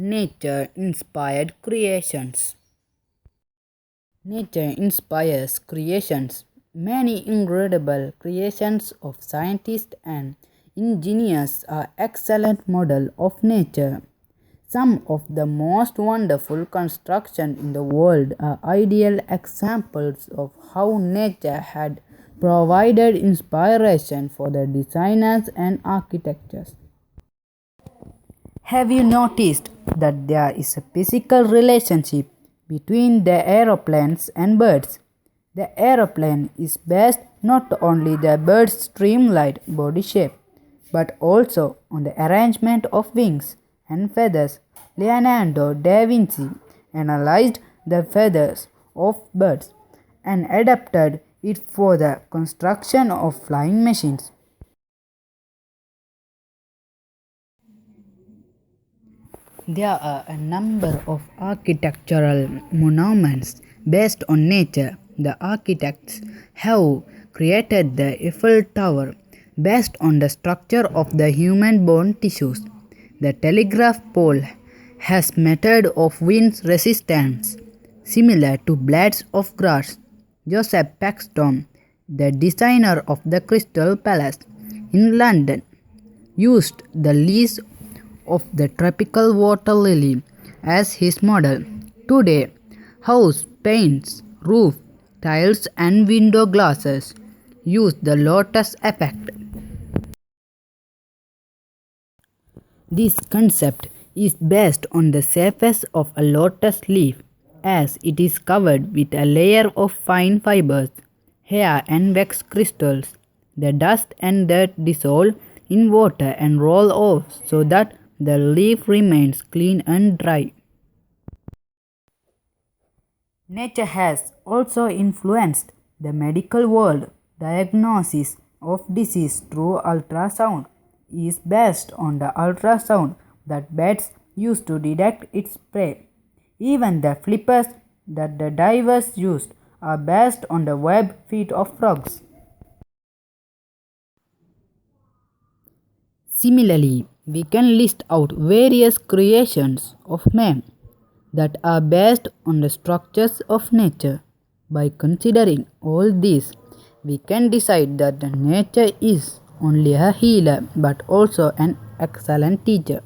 Nature inspired creations. Nature inspires creations. Many incredible creations of scientists and engineers are excellent model of nature. Some of the most wonderful constructions in the world are ideal examples of how nature had provided inspiration for the designers and architects. Have you noticed that there is a physical relationship between the aeroplanes and birds? The aeroplane is based not only the bird's streamlined body shape, but also on the arrangement of wings and feathers. Leonardo da Vinci analyzed the feathers of birds and adapted it for the construction of flying machines. There are a number of architectural monuments based on nature. The architects have created the Eiffel Tower based on the structure of the human bone tissues. The telegraph pole has method of wind resistance similar to blades of grass. Joseph Paxton, the designer of the Crystal Palace in London, used the leaves of the tropical water lily as his model. Today, house paints, roof tiles and window glasses use the lotus effect. This concept is based on the surface of a lotus leaf as it is covered with a layer of fine fibers, hair and wax crystals. The dust and dirt dissolve in water and roll off so that the leaf remains clean and dry. Nature has also influenced the medical world. Diagnosis of disease through ultrasound is based on the ultrasound that bats use to detect its prey. Even the flippers that the divers used are based on the web feet of frogs. Similarly, we can list out various creations of man that are based on the structures of nature. By considering all these, we can decide that the nature is only a healer but also an excellent teacher.